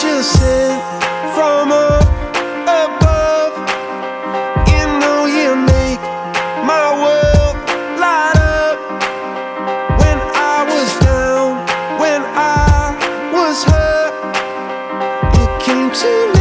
angel sent from up above. You know you make my world light up. When I was down, when I was hurt, you came to me.